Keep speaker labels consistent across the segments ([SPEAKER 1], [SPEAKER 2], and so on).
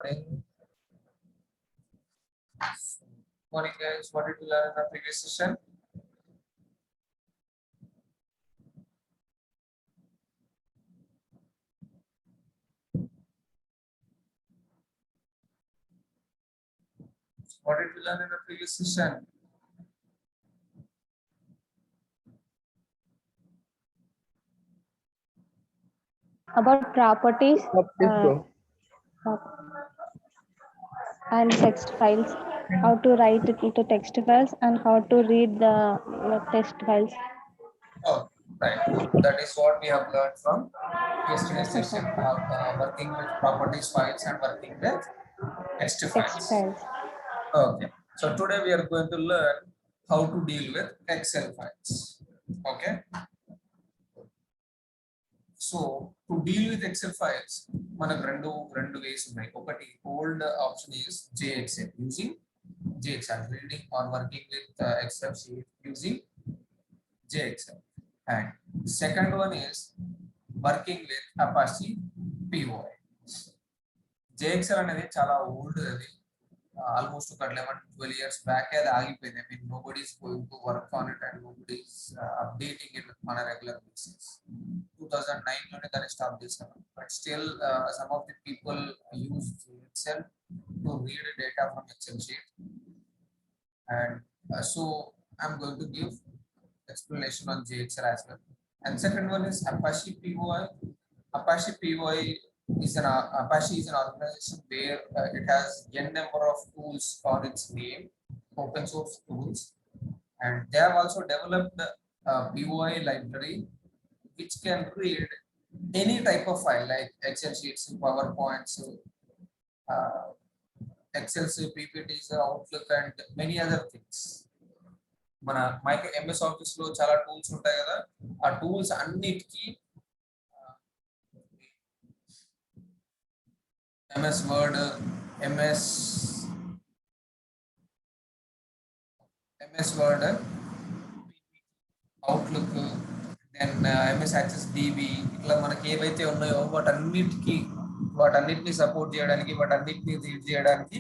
[SPEAKER 1] Morning. Morning, guys. What did we learn in the previous session? What did we learn in the previous session?
[SPEAKER 2] About properties
[SPEAKER 3] Bro.
[SPEAKER 2] and text files, how to write it into text files and how to read the text files.
[SPEAKER 1] Oh, right. That is what we have learned from yesterday's session. Working with properties files and working with text
[SPEAKER 2] Text
[SPEAKER 1] files.
[SPEAKER 2] files.
[SPEAKER 1] Okay. So today we are going to learn how to deal with Excel files. Okay. So to deal with Excel files, మనకు రెండు ways ఉన్నాయి. ఒకటి old option is JXL using JXL, reading or working with Excel sheet using JXL, and second one is working with Apache POI. JXL అనేది చాలా old, అది almost ఒక 11-12 years back అది ఆగిపోయింది. I mean, nobody is going to work on it and nobody is updating it on a regular basis. 2009 లోనే దాన్ని stop చేశాను, but still some of the people use Excel to read data from Excel sheet, and so I'm going to give explanation on JXL as well. And second one is Apache POI. Apache POI is Apache is an organization where it has n number of tools on its name, open source tools, and they have also developed a POI library which can read any type of file like Excel sheets, PowerPoints, Excel, PPTs, Outlook, and many other things. మన micro MS office లో చాలా tools ఉంటాయి కదా, ఆ tools అన్నిటికీ MS Word, MS Word, Outlook, then MS Access DB, ఇట్లా మనకి ఏవైతే ఉన్నాయో వాటన్నిటిని సపోర్ట్ చేయడానికి, వాటన్నిటిని రీడ్ చేయడానికి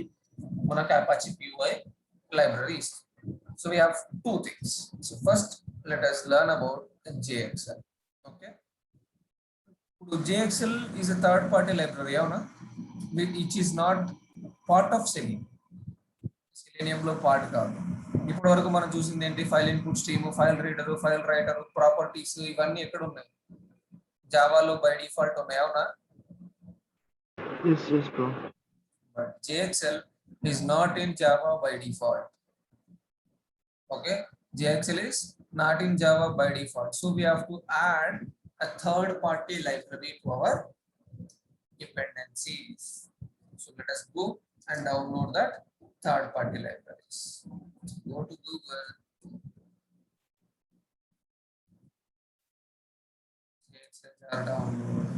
[SPEAKER 1] మనకు అపాచీ POI లైబ్రరీ ఇస్తుంది. So we have two things. So first, let us learn about JXL. Okay. JXL is a third-party library, which is not part of Selenium. Selenium lo part కాదు. ఇప్పటి వరకు మనం చూసింది ఏంటి? File input stream, file reader, file writer, properties, ఇవన్నీ ఎక్కడ ఉన్నాయి? జావాలో by default ఉన్నాయి, అవునా?
[SPEAKER 3] Yes, bro.
[SPEAKER 1] But JXL is not in Java by default. Okay, JXL is not in Java by default, so we have to add a third party library to our dependencies. So let us go and download that third party libraries. Go to Google, JXL download,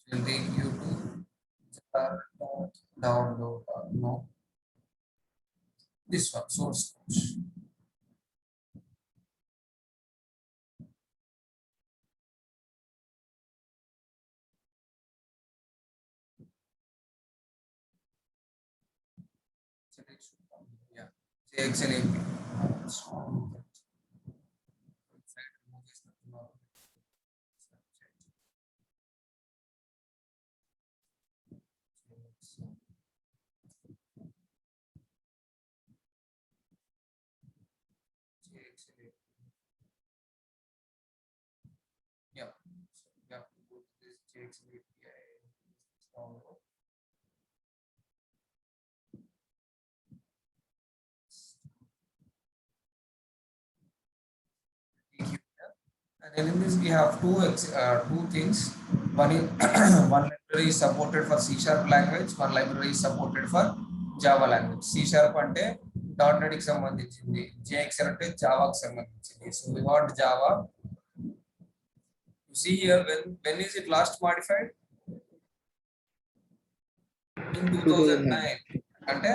[SPEAKER 1] it will take you to download, no, this one, source code. Yeah, JXL API. Yeah, so we have to go to this JXL API download. And then in this we have two things. One is one library is supported for C# language, one library is supported for Java language. C# అంటే .NET కి సంబంధించింది, JXL అంటే Java కి సంబంధించింది. So we want Java. You see here, when is it last modified? In 2009. అంటే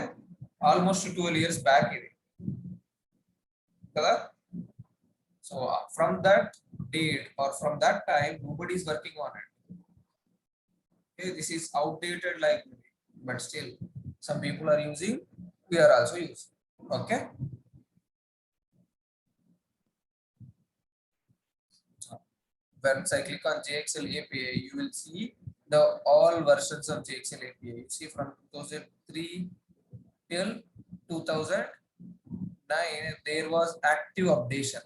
[SPEAKER 1] almost 12 years back ఇది కదా. So from that date or from that time, nobody is working on it. Okay, this is outdated library. but still some people are using, we are also using. Okay, once I click on JXL API, you will see the all versions of JXL API. You see from 2003 till 2009 there was active updation,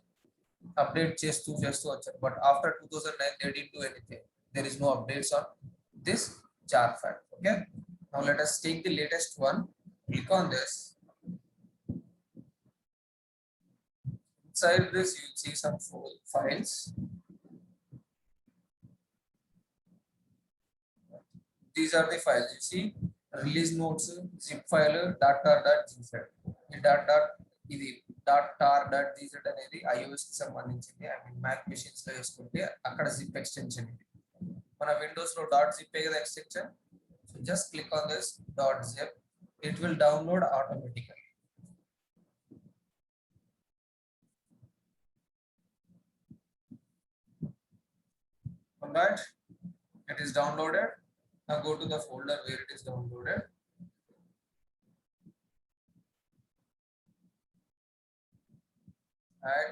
[SPEAKER 1] update చేస్తూ వచ్చారు, but after 2009 they didn't do anything. There is no updates on this jar file. Okay, now let us take the latest one. Click on this. Inside this you see some files. These are the files you see: release notes, zip file, .tar.gz. ఈ ఇది .tar.gz అనేది iOS కి సంబంధించింది. I mean Mac machines లో వేసుకుంటే అక్కడ zip extension ఇది. మన విండోస్ లో .zip కదా extension. So just click on this .zip. It will download automatically. Alright, it is downloaded. Now go to the folder where it is downloaded. And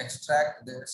[SPEAKER 1] extract this.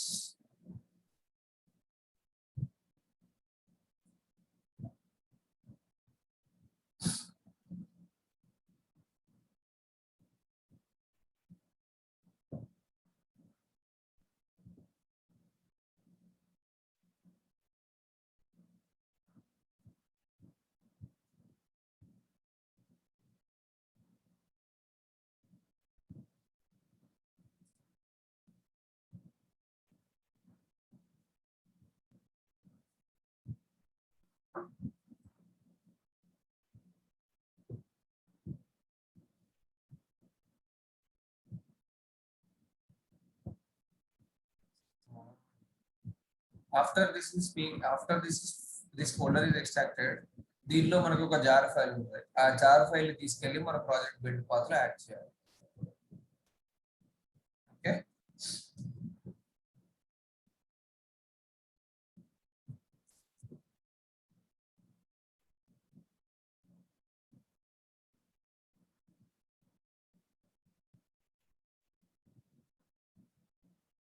[SPEAKER 1] After this folder is extracted, దీనిలో మనకు ఒక jar file ఉంటుంది. ఆ jar file తీసుకెళ్లి మన project build path లో add చేయాలి. Okay,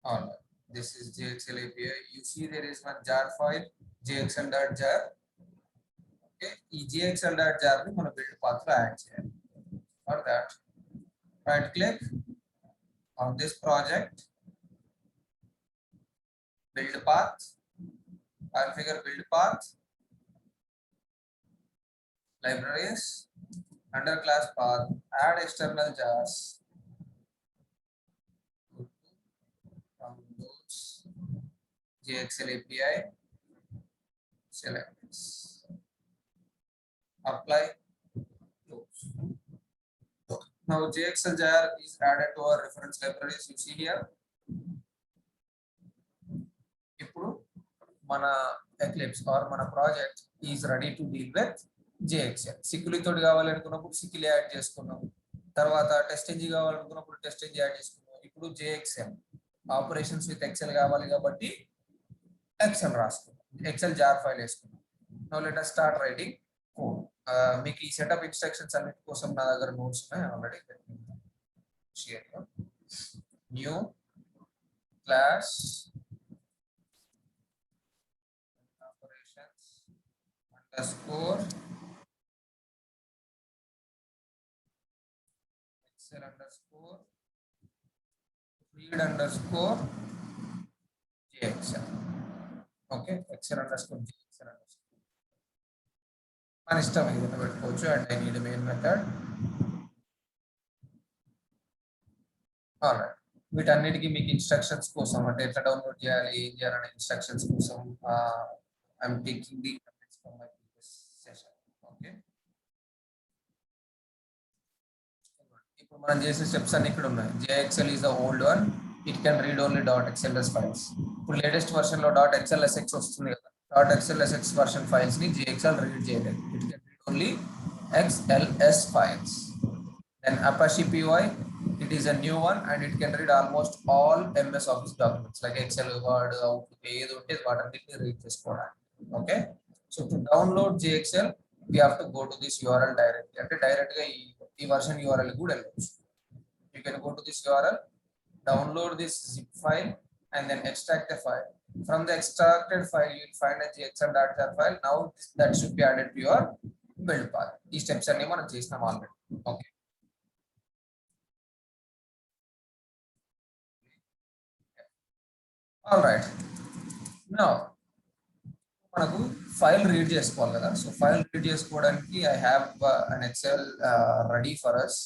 [SPEAKER 1] all right. This is JXL API. You see there is one jar file jxl.jar. Okay, ఈ jxl.jar ని మన బిల్డ్ పాత్ లో యాడ్ చేయాలి. For that, right click on this project, build path, configure build path, libraries, under class path, add external jars, downloads, JXL API, select this, apply, close. Now JXL jar is added to our reference libraries. You see here. ఇప్పుడు మన Eclipse or మన project is ready to deal with JXL. సిక్యులి తోటి కావాలనుకున్నప్పుడు సిక్యులి add చేసుకున్నాం, తర్వాత testing కావాలనుకున్నప్పుడు testing add చేసుకున్నాం. ఇప్పుడు JXL ఆపరేషన్స్ విత్ ఎక్సెల్ కావాలి కాబట్టి ఎక్సెల్ రాసుకున్నాం, ఎక్సెల్ జార్ ఫైల్ వేసుకున్నాం. Now let us start writing code. మీకు ఈ సెటప్ ఇన్స్ట్రక్షన్స్ అన్నిటి కోసం నా దగ్గర నోట్స్ ఉన్నాయి already. Share new class operations underscore excel underscore read underscore jxl. Okay, excel underscore jxl underscore మన ఇష్టం ఏదైనా పెట్టుకోవచ్చు. And I need main method. Alright, వీటన్నిటికీ మీకు ఇన్స్ట్రక్షన్స్ కోసం అంటే ఎట్లా డౌన్లోడ్ చేయాలి ఏం చేయాలనే ఇన్స్ట్రక్షన్స్ కోసం I'm taking the comments from my previous session. Okay, ఇప్పుడు మనం చేసే స్టెప్స్ అన్ని ఇక్కడ ఉన్నాయి. JXL is the old one, it can read only .xls files. ఇప్పుడు లేటెస్ట్ వర్షన్ లో .xlsx వస్తుంది కదా, .xlsx వర్షన్ ఫైల్స్ ని JXL రీడ్ చేయలేదు. It can read only XLS files. Then Apache Py, it is a new one and it can read almost all MS Office documents like Excel, Word, Outlook, ఏది ఉంటే వాటన్నిటిని read చేసుకోవడానికి. Okay, so to download JXL we have to go to this URL directly. అంటే direct గా ఈ version URL కూడా వెళ్ళొచ్చు. You can go to this URL, download this zip file and then extract the file. From the extracted file, you will find a gxl.jar file. Now that should be added to your build path. These steps are మనం చేసినాం already. Okay. All right. Now, మనకు file read చేసుకోవాలి కదా. So file read చేసుకోవడానికి I have an Excel ready for us.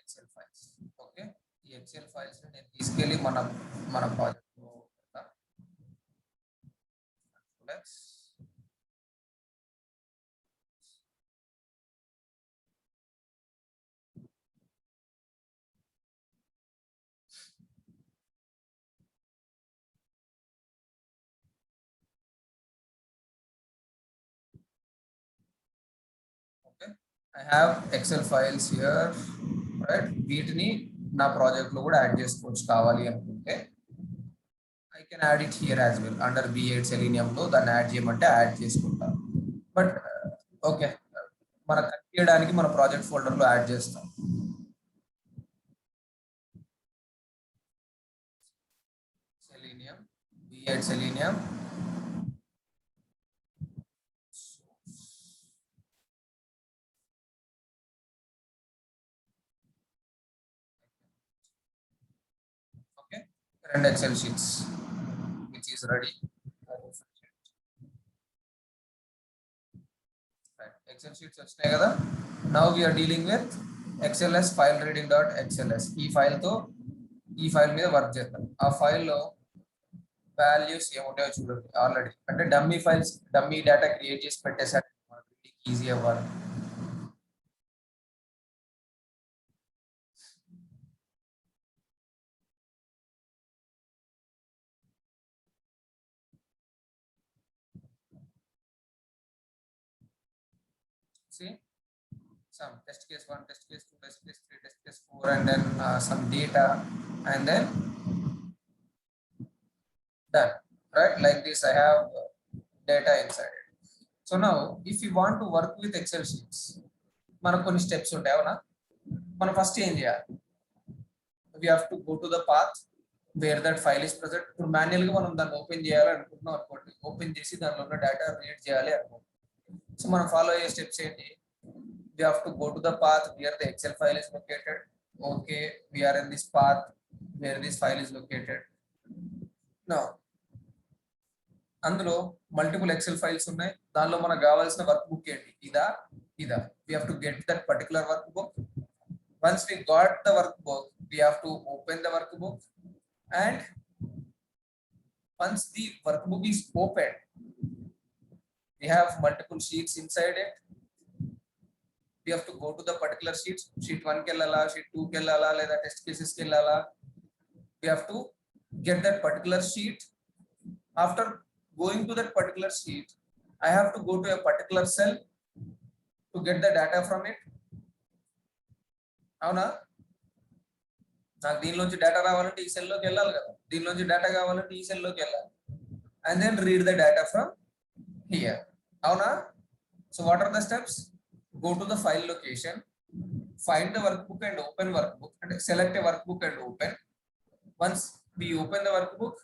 [SPEAKER 1] Excel files. Okay, ఈ Excel files నేను తీసుకెళ్ళి మన ప్రాజెక్ట్ లో I have Excel files here, right? వీటిని నా ప్రాజెక్ట్ లో కూడా యాడ్ చేసుకోవచ్చు కావాలి అనుకుంటే. I can add it here as well under B8 Selenium లో దాన్ని యాడ్ చేయమంటే యాడ్ చేసుకుంటాను. బట్ ఓకే, మన కట్ చేయడానికి మన ప్రాజెక్ట్ ఫోల్డర్ లో యాడ్ చేస్తాం. Selenium, B8 Selenium. And Excel sheets which is ready. Right, Excel sheets వచ్చాయి కదా. Now we are dealing with XLS file reading.xls. ఈ ఫైల్ మీద వర్క్ చేద్దాం. ఆ ఫైల్ లో వాల్యూస్ ఏముంటాయో చూడండి. ఆల్రెడీ అంటే డమ్మీ డేటా క్రియేట్ చేసి పెట్టేసారు, ఈజీ అవ్వాలి. See, some test case 1, test case 2, test case 3, test case 4, and then some data, and then done. Right, like this I have data inside it. So now if you want to work with Excel sheets, మనకు కొన్ని steps ఉంటాయి అవునా. మనం first ఏం చేయాలి, we have to go to the path where that file is present. ఇప్పుడు manual గా మనం దాన్ని ఓపెన్ చేయాలి అనుకుంటున్నాం అనుకోండి. ఓపెన్ చేసి దానిలో ఉన్న డేటా రీడ్ చేయాలి అనుకోండి. సో మనం ఫాలో అయ్యే స్టెప్స్ ఏంటి, we have to go to the path where the Excel file is located. Okay, we are in this path where this file is located. Now అందులో multiple XL files ఉన్నాయి. దానిలో మనకు కావాల్సిన work book ఏంటి, ఇదా. We have to get that particular workbook. Once we got the workbook, we have to open the workbook, and once the workbook is opened, we have multiple sheets inside it. We have to go to the particular sheets. Sheet 1 ke ellala, sheet 2 ke ellala, leda test cases ke ellala. We have to get that particular sheet. After going to that particular sheet, I have to go to a particular cell to get the data from it. అవునా, నాకు దీనిలోంచి data రావాలంటే ఈ cell లోకి వెళ్ళాలి కదా, దీనిలోంచి data కావాలంటే ఈ cell లోకి వెళ్ళాలి, and then read the data from here. అవునా. So what are the steps? Go to the file location, find the workbook and open workbook, and select a workbook and open. Once we open the workbook,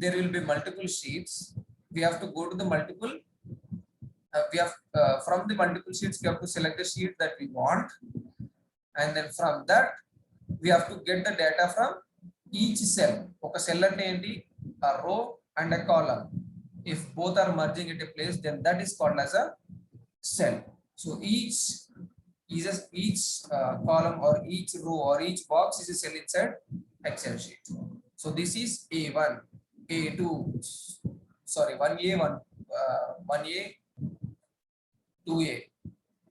[SPEAKER 1] there will be multiple sheets. We have to go to the multiple from the multiple sheets we have to select the sheet that we want, and then from that we have to get the data from each cell. Oka cell ante enti, a row and a column. If both are merging at a place, then that is called as a cell. So each column or each row or each box is a cell inside Excel sheet. So this is A1, A2, sorry, 1A, 1A, 2A.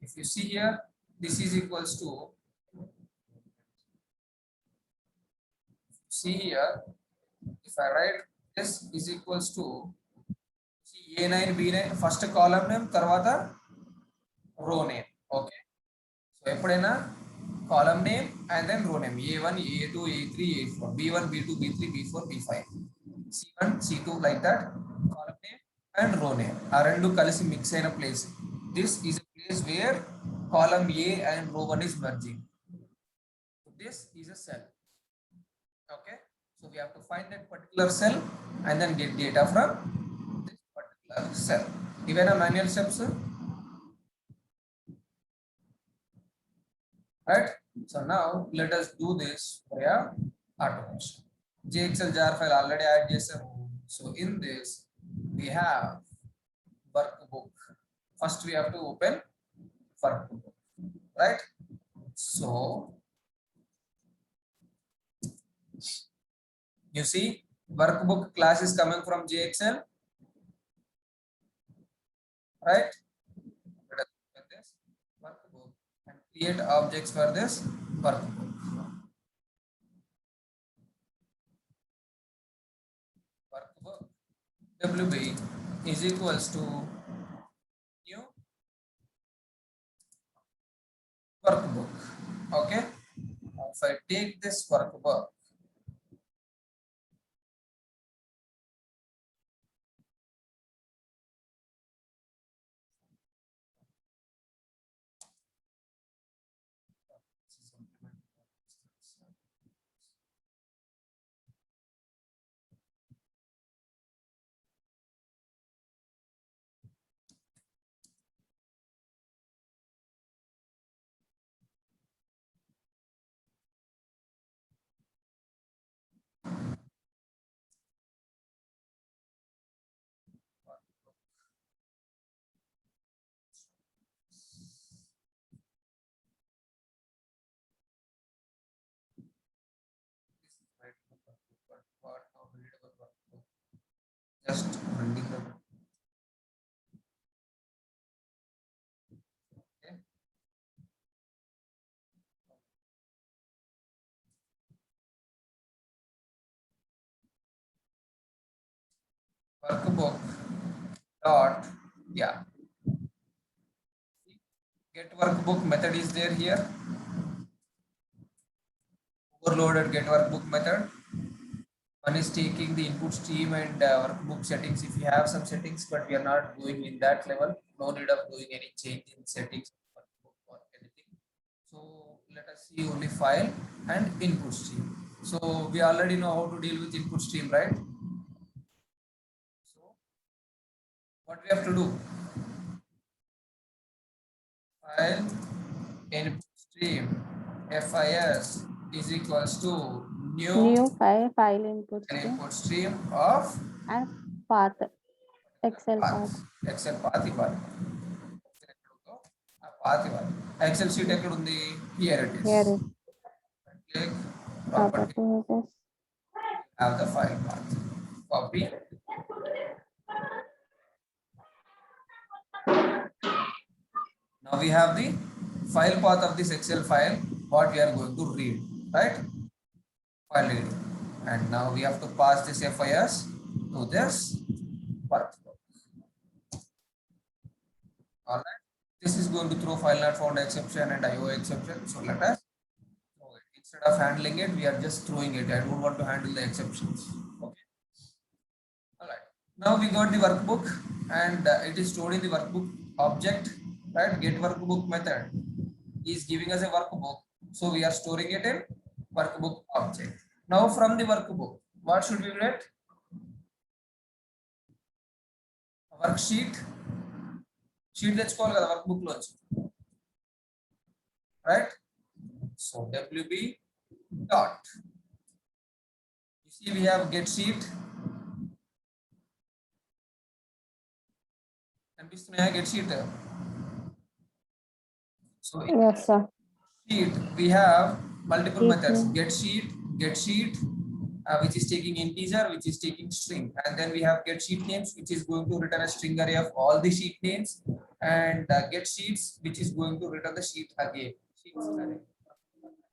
[SPEAKER 1] If you see here, this is equals to, see here, if I write this is equals to A9, B9, first column name, tarvata row name. Okay, so ఎప్పుడైనా column name and then row name, A1, A2, A3, A4, B1, B2, B3, B4, B5, C1, C2, like that, column name and row name ఆ రెండు కలిసి mix అయిన place this is a place where column A and row 1 is merging. So this is a cell. Okay, so we have to find that particular cell and then get data from this particular cell. Even a manual steps, right? So now let us do this via automation. JXL jar file already add JSON. So in this we have workbook. First we have to open workbook, right? So you see workbook class is coming from JXL, right? Let us open this workbook and create objects for this workbook. Workbook WB is equals to new workbook. Okay, if I take this workbook, just building the okay. Workbook dot yeah, get workbook method is there here. Overloaded get workbook method. One is taking the input stream and workbook settings if you have some settings, but we are not going in that level. No need of doing any change in settings or anything. So let us see only file and input stream. So we already know how to deal with input stream, right? So what we have to do? File input stream FIS is equals to
[SPEAKER 2] New file input stream
[SPEAKER 1] input stream of
[SPEAKER 2] and path, Excel path.
[SPEAKER 1] Excel path ఇవ్వాలి. ఆ path ఇవ్వాలి. Excel sheet ఎక్కడ ఉంది? Here it is.
[SPEAKER 2] Here is
[SPEAKER 1] Click
[SPEAKER 2] property.
[SPEAKER 1] property. Have the file path. Copy. Now we have the file path of this Excel file, what we are going to read, right? File reading. And now we have to pass this FIS to this workbook. All right. This is going to throw file not found exception and IO exception. So let us throw it. Instead of handling it, we are just throwing it. I don't want to handle the exceptions. Okay. All right. Now we got the workbook and it is stored in the workbook object, right? Get workbook method is giving us a workbook. So we are storing it in workbook object. Now from the workbook, what should we get? A worksheet. Sheet let's call the workbook launch. Right? So WB dot. You see we have get sheet. And get sheet. So in
[SPEAKER 2] Yes, sir.
[SPEAKER 1] sheet we have multiple
[SPEAKER 2] Sheet
[SPEAKER 1] methods.
[SPEAKER 2] name.
[SPEAKER 1] Get sheet, which is taking integer, which is taking string, and then we have get sheet names, which is going to return a string array of all the sheet names, and get sheets, which is going to return the sheet again. Sheets array.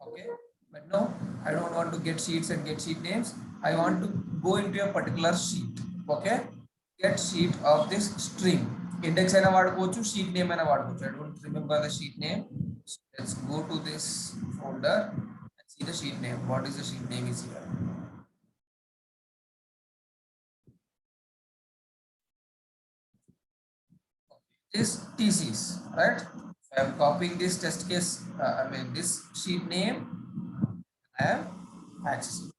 [SPEAKER 1] Okay, but no, I don't want to get sheets and get sheet names. I want to go into a particular sheet. Okay, get sheet of this string. Index aina vadukochu, sheet name aina vadukochu. I don't remember the sheet name. So let's go to this folder and see the sheet name. What is the sheet name is here? Okay. is TCs, right? I am copying this test case, this sheet name, I am accessing.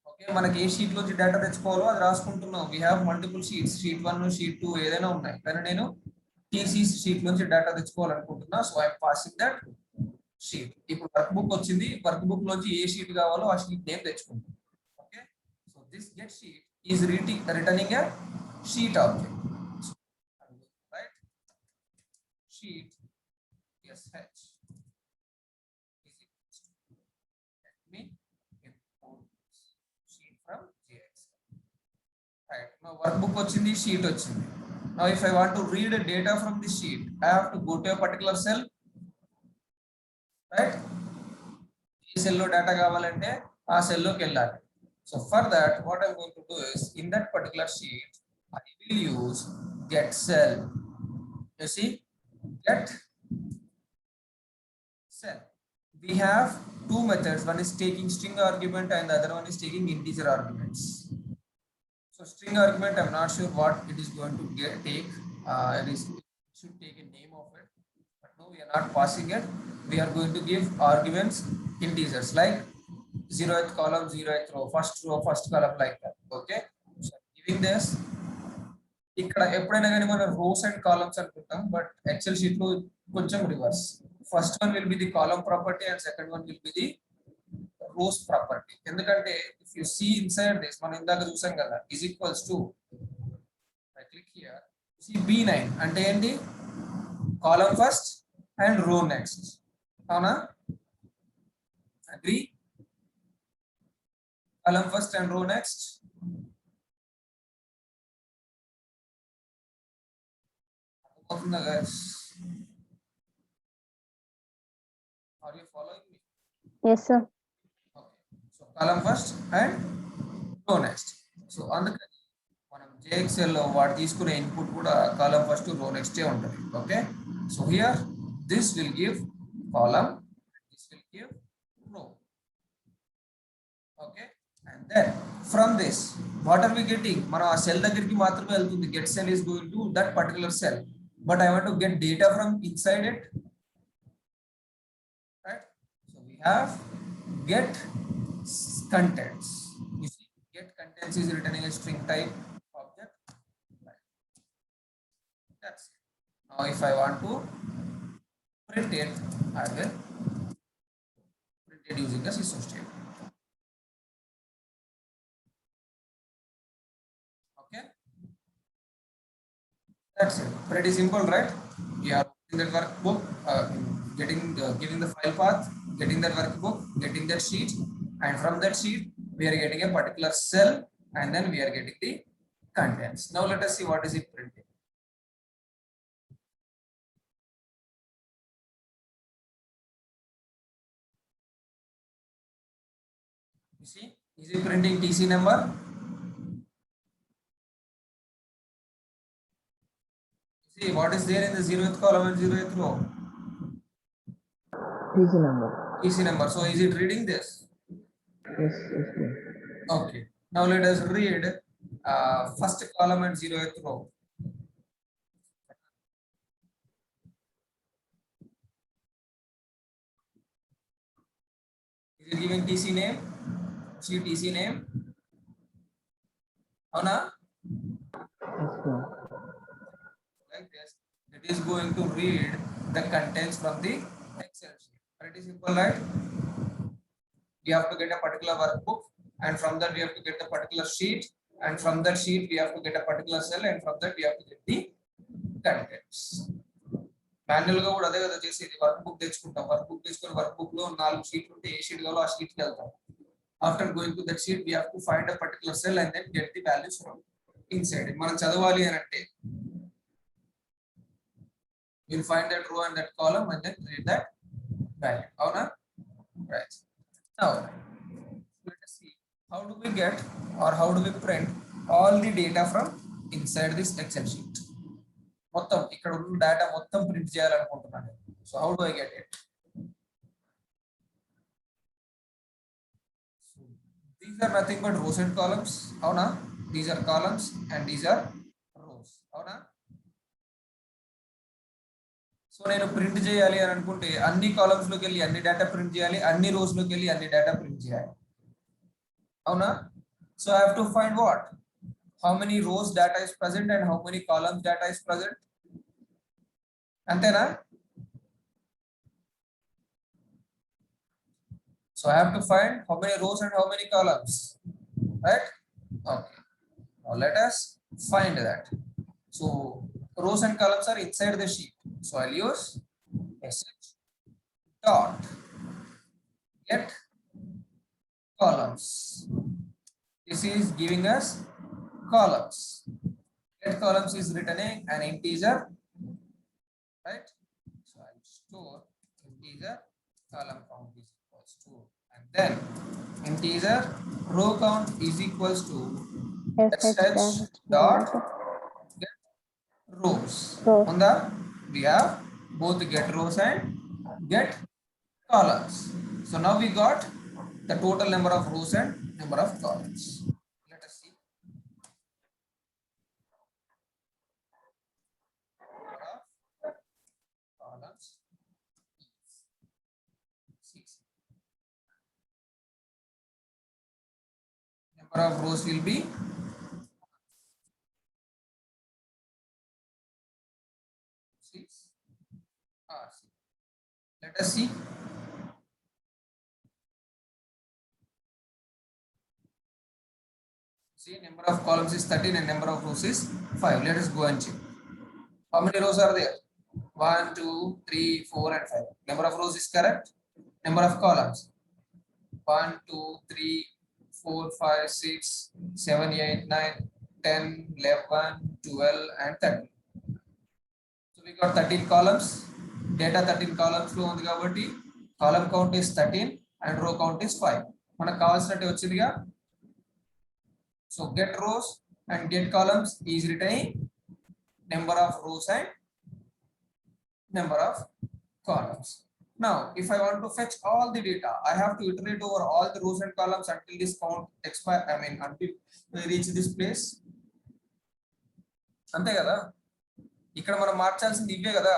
[SPEAKER 1] Okay, మనకి ఏ sheet నుంచి data తెచ్చుకోవాలో అది రాసుకుంటున్నాం. We have multiple sheets, sheet 1, sheet 2 ఏదైనా ఉన్నాయి. కానీ నేను TCs sheet నుంచి data తెచ్చుకోవాలనుకుంటున్నా. So I am passing that sheet. ఇప్పుడు వర్క్ బుక్ వచ్చింది. వర్క్ బుక్ నుంచి ఏ షీట్ కావాలో ఆ షీట్ నేమ్ తెచ్చుకుంటాం. Okay, so this get sheet is returning a sheet object. Right? Sheet sh is equals to, let me import sheet from JX. Right, now workbook వచ్చింది, sheet వచ్చింది. Now if I want to read data from this sheet, I have to go to a particular cell, right? ఈ cell లో data కావాలంటే ఆ cell లోకి వెళ్ళాలి. So for that what I'm going to do is, in that particular sheet I will use get cell. You see, get cell. We have two methods. One is taking string argument and the other one is taking integer arguments. So string argument, I'm not sure what it is going to take. It should take a name of it, but no, we are not passing it. We are going to give arguments integers like 0th column, 0th row, first column, like that. Okay, so giving this. ఇక్కడ ఎప్పుడైనా కానీ మనం rows and columns అనుకుంటాం, but excel sheet లో కొంచెం reverse. First one will be the column property and second one will be the rows property. ఎందుకంటే if you see inside this, మనం ఇందాక చూసాం కదా, is equals to, I click here, see B9 అంటే ఏంటి, column first and row next. అవునా, agree? Column first and row next. Guys, are you following me?
[SPEAKER 2] Yes, sir.
[SPEAKER 1] Okay, so column first and row next. So అందుకని మనం JXL లో వాడు తీసుకునే input కూడా column first row next ఏ ఉంటుంది. Okay, so here this will give column, this will give row. Okay, and then from this what are we getting? మనం ఆ సెల్ దగ్గరికి మాత్రమే వెళ్తుంది. get cell is going to that particular cell, but I want to get data from inside it, right? So we have get contents. You see, get contents is returning a string type object, right? That's it. Now if I want to print it, I will print it using the system statement. Okay, that's it. Pretty simple, right? We are in the workbook, giving the file path, getting that workbook, getting that sheet, and from that sheet we are getting a particular cell, and then we are getting the contents. Now let us see what is it printing. You see, is it printing TC number? See what is there in the 0th column and 0th row?
[SPEAKER 3] TC number.
[SPEAKER 1] TC number. So is it reading this?
[SPEAKER 3] Yes, yes, yes.
[SPEAKER 1] Okay. Now let us read first column and 0th row. Is it giving TC name? See TC name? Oh no?
[SPEAKER 3] Yes, sir.
[SPEAKER 1] Like this. It is going to read the contents from the Excel sheet. Pretty simple, right? We have to get a particular workbook, and from that we have to get the particular sheet, and from that sheet we have to get a particular cell, and from that we have to get the contents. Manual గా కూడా అదే కదా చేసేది. Work book తెచ్చుకుంటాం, work book తీసుకొని work book లో 4 షీట్లు ఉంటే ఏ షీట్ కావాలో ఆ షీట్ కి వెళ్తాం. After going to that sheet we have to find a particular cell and then get the values from inside it. మనం చదవాలి అని అంటే we'll find that row and that column and then read that value. అవునా? Right. Now let us see how do we get or how do we print all the data from inside this Excel sheet. మొత్తం ఇక్కడ ఉన్న data మొత్తం print చేయాలనుకుంటున్నాను. So how do I get it? These are nothing but rows and columns. అవునా? These are columns and these are rows. అవునా? So నేను print చేయాలి అని అనుకుంటే అన్ని కాలమ్స్ లోకి వెళ్ళి అన్ని డేటా ప్రింట్ చేయాలి, అన్ని రోస్ లోకి వెళ్ళి అన్ని డేటా ప్రింట్ చేయాలి, అవునా? So I have to find what, how many rose data is present and how many columns data is present, అంతేనా? So I have to find how many rows and how many columns, right? Okay. Now let us find that. So rows and columns are inside the sheet. So I'll use sh dot get columns. This is giving us columns. Get columns is returning an integer, right? So I'll store integer column count is equals to, and then integer row count is equals to sh dot get rows.
[SPEAKER 2] Rows.
[SPEAKER 1] On the we have both get rows and get columns. So now we got the total number of rows and number of columns. Let us see. Number of columns is 6. Number of rows will be 6. Let us see. See, number of columns is 13 and number of rows is 5. Let us go and check. How many rows are there? 1, 2, 3, 4 and 5. Number of rows is correct. Number of columns 1, 2, 3, 4, 5, 6, 7, 8, 9, 10, 11, 12 and 13. So we got 13 columns. Data 13 columns లో ఉంది కాబట్టి column count is 13 and row count is 5. మనకు కావాల్సినట్టు వచ్చిందిగా. So get rows and get columns is returning number of rows and number of columns. Now, if I want to fetch all the data, I have to iterate over all the rows and columns until this count expire. I mean, until we reach this place. అంతే కదా, ఇక్కడ మనం మార్చాల్సింది ఇవే కదా,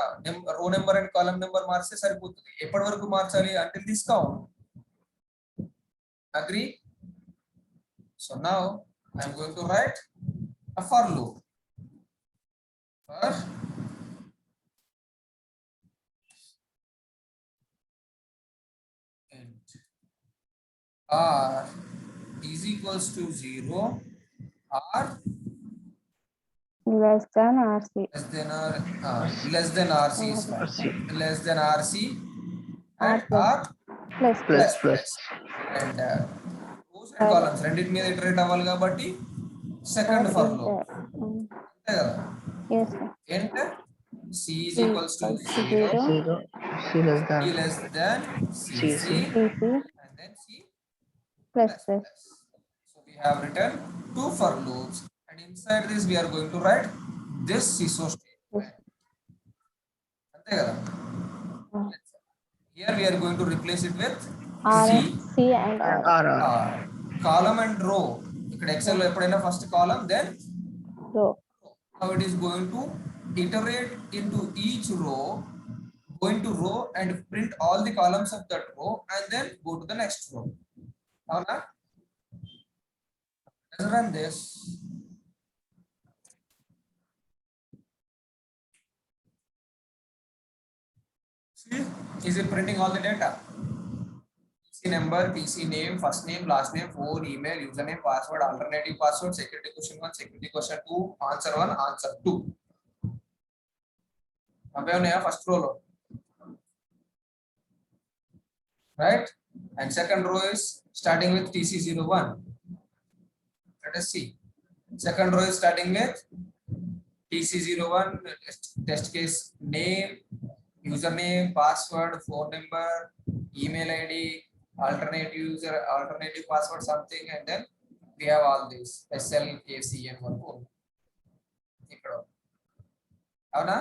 [SPEAKER 1] రో number and column number మార్చితే సరిపోతుంది. ఎప్పటి వరకు మార్చాలి? until this count. Agree? So now I am going to write a for loop. For int r is equals to 0, r
[SPEAKER 2] less than RC.
[SPEAKER 1] less than RC is fine. Less than RC and r
[SPEAKER 2] Plus
[SPEAKER 1] plus. And rows and columns రెండింటి మీద iterate అవ్వాలి కాబట్టి second for loop, అంతే కదా.
[SPEAKER 2] Yes, sir.
[SPEAKER 1] int c is equals to 0,
[SPEAKER 3] 0, C less
[SPEAKER 1] c
[SPEAKER 3] than
[SPEAKER 1] less than cc
[SPEAKER 2] CC
[SPEAKER 1] and then c
[SPEAKER 2] plus
[SPEAKER 1] plus
[SPEAKER 2] plus.
[SPEAKER 1] plus. So we have written 2 for loops and inside this we are going to write this CSO statement. అంతే కదా. Here we are going to replace it with
[SPEAKER 2] R,
[SPEAKER 1] c
[SPEAKER 2] C and R.
[SPEAKER 1] r. Column and row. ఇక్కడ Excel లో ఎప్పుడైనా first column then
[SPEAKER 2] Row.
[SPEAKER 1] now it is going to iterate into each row, going to row and print all the columns of that row and then go to the next row. అవునా? Let's run this. See, is it printing all the data? TC number, TC name, first name, last name, phone, email, username, password, alternative password, security question 1, security question 2, answer 1, answer 2. అవే ఉన్నాయా first రోలో, right? And second row is starting with TC01. Let us see. Second row is starting with TC01, test case name, username, password, phone number, email ID, alternate user, alternative password something, and then we have all these SL, KC and one more. ఇక్కడ అవునా?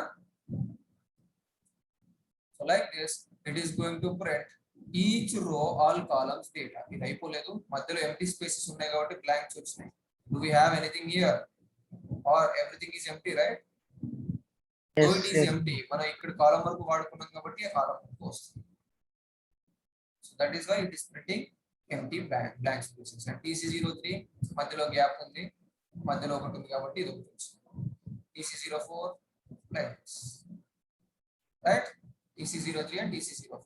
[SPEAKER 1] So like this, it is going to print each row all columns data. ఇది అయిపోలేదు, మధ్యలో empty spaces ఉన్నాయి కాబట్టి blanks వచ్చినాయి. Do we have anything here or everything is empty, right? So
[SPEAKER 3] Yes,
[SPEAKER 1] it is
[SPEAKER 3] yes.
[SPEAKER 1] empty. మనం ఇక్కడ కాలం వరకు వాడుకున్నాం కాబట్టి ఆ కాలం వరకు వస్తుంది. So that is why it is printing empty blank spaces. And TC03 మధ్యలో గ్యాప్ ఉంది, మధ్యలో ఒకటి ఉంది కాబట్టి ఇది ఒకటి వచ్చింది. TC04 like this. Right? TC03 and TC04.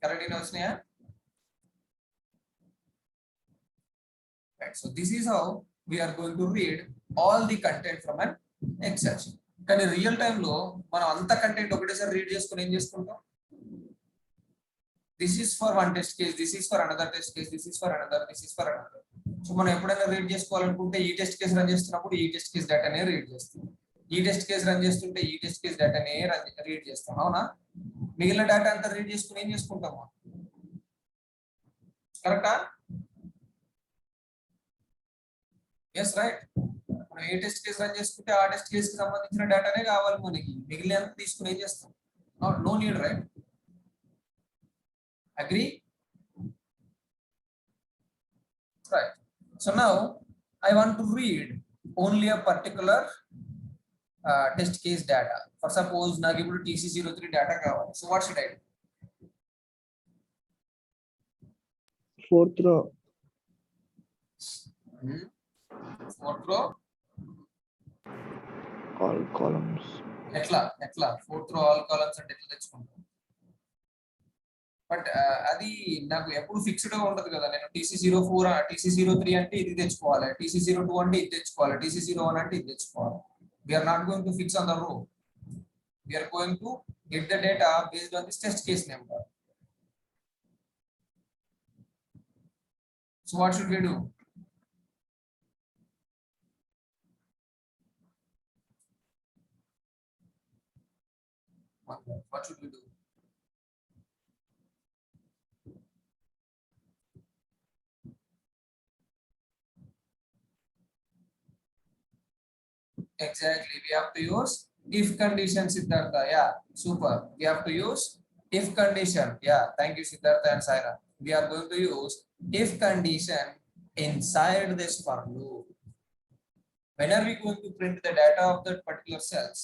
[SPEAKER 1] Correct in వచ్చినాయా? Right. So this is how we are going to read all the content from an Excel sheet. కానీ రియల్ టైమ్ లో మనం అంత కంటెంట్ ఒకటేసారి రీడ్ చేసుకుని ఏం చేసుకుంటాం? This is for one test case, this is for another test case, this is for another, this is for another. So మనం ఎప్పుడైనా రీడ్ చేసుకోవాలనుకుంటే ఈ టెస్ట్ కేస్ రన్ చేస్తున్నప్పుడు ఈ టెస్ట్ కేస్ డేటానే రీడ్ చేస్తాం, ఈ టెస్ట్ కేస్ రన్ చేస్తుంటే ఈ టెస్ట్ కేస్ డేటానే రీడ్ చేస్తాం. అవునా? మిగిలిన డేటా అంతా రీడ్ చేసుకుని ఏం చేసుకుంటాము? కరెక్టా? Yes, right. మనం ఏ టెస్ట్ కేస్ రన్ చేసుకుంటే ఆ టెస్ట్ కేస్ కి సంబంధించిన డేటానే కావాలి మనకి, మిగిలినంత తీసుకుని ఏం చేస్తాం? No need, right? Agree? Right. So now I want to read only a particular test case data. For suppose నాకు ఇప్పుడు TC03 data కావాలి. So what should I do?
[SPEAKER 3] Fourth row.
[SPEAKER 1] Fourth row.
[SPEAKER 3] All columns.
[SPEAKER 1] ఎట్లా fourth row all columns అంటే ఎట్లా తెచ్చుకుంటాం? But అది నాకు ఎప్పుడు ఫిక్స్డ్ గా ఉండదు కదా. నేను TC04 TC03 అంటే ఇది తెచ్చుకోవాలి, TC02 అంటే ఇది తెచ్చుకోవాలి, TC01 అంటే ఇది తెచ్చుకోవాలి. We are not going to fix on the row. We are going to get the data based on this test case number. So what should we do? What should we do? Exactly, we have to use if condition, Siddhartha. Yeah, super. We have to use if condition. Yeah, thank you, Siddhartha and Saira. We are going to use if condition inside this for loop. When are we going to print the data of that particular cells?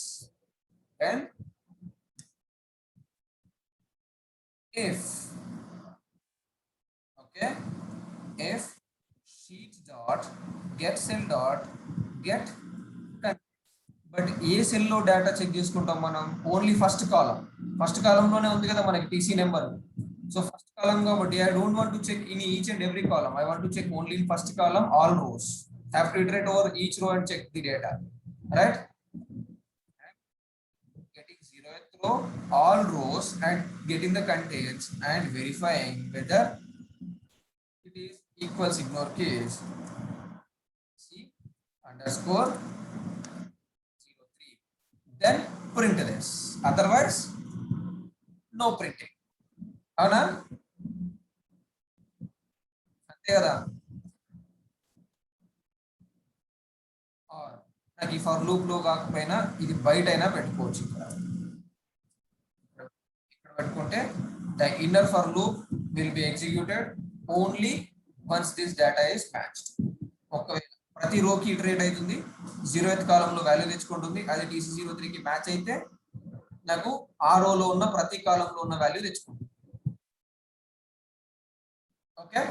[SPEAKER 1] When if, okay, if sheet dot get cell dot get. But ఏ cell లో data check చేసుకుంటాం మనం? Only first column లోనే ఉంది కదా మనకి TC number. So first column కాబట్టి I don't want to check in each and every column. I want to check only in first column all rows. Have to iterate over each row and check the data, right? Getting 0th row all rows and getting the contents and verifying whether it is equals, ignore case c underscore then print this, otherwise no printing. అవునా? అంతే కదా. నాకు ఈ for loop లో కాకపోయినా ఇది బయట అయినా పెట్టుకోవచ్చు. ఇక్కడ పెట్టుకుంటే the inner for loop will be executed only once this data is matched. ఒకవేళ ప్రతి రోకి ఇటరేట్ అవుతుంది, 0th కాలంలో వాల్యూ తెచ్చుకుంటుంది. అది TC03 కి మ్యాచ్ అయితే నాకు ఆ రోలో ఉన్న ప్రతి కాలంలో ఉన్న వాల్యూ తెచ్చుకుంటుంది. Okay,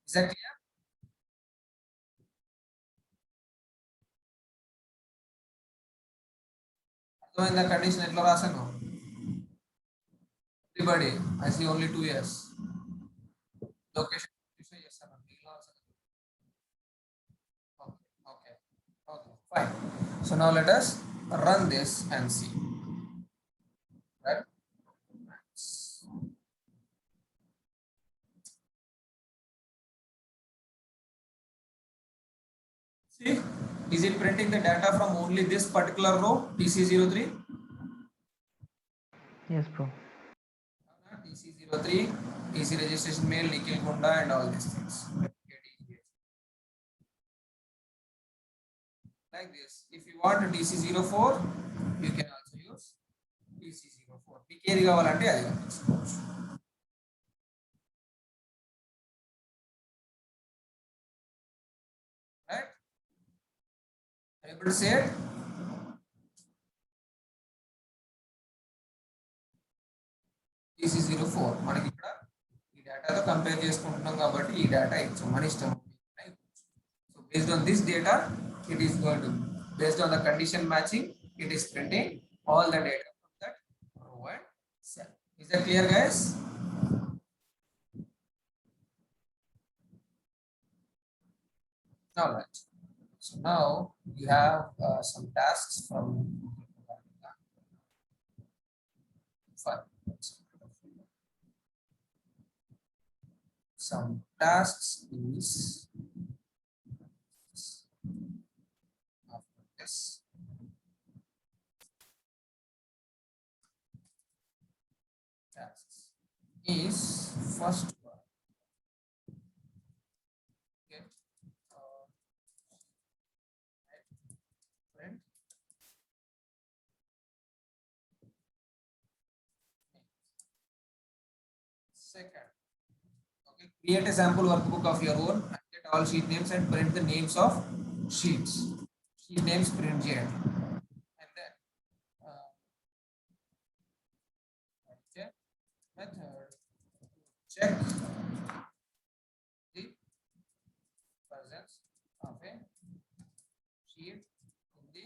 [SPEAKER 1] exactly. అర్థమైందా కండిషన్ ఎట్లా రాసాను? Everybody I see only 2 years. Location చేస్తాను. Okay, fine. So now let us run this and see. Right? See, is it printing the data from only this particular row, TC03?
[SPEAKER 3] Yes, bro.
[SPEAKER 1] TC03, TC registration mail, Nikhil Kunda, and all these things. Like this. If you want TC04, you can also use TC04. మీకు ఏది కావాలంటే అది తీసుకోవచ్చు. Right? Able to say it? EC04 మనకి ఇక్కడ ఈ డేటాతో compare చేసుకుంటున్నాం కాబట్టి ఈ డేటా ఇచ్చాం మన ఇష్టం. So based on this data, it is going to, based on the condition matching, it is printing all the data from that row and cell. Is that clear, guys? Now, right. So now you have some tasks from fine. Some tasks is after this. Tasks is first one. Get print second. Okay, create a sample workbook of your own and get all sheet names and print the names of sheets. Sheet names print here. And then okay, method check the presence of a sheet in the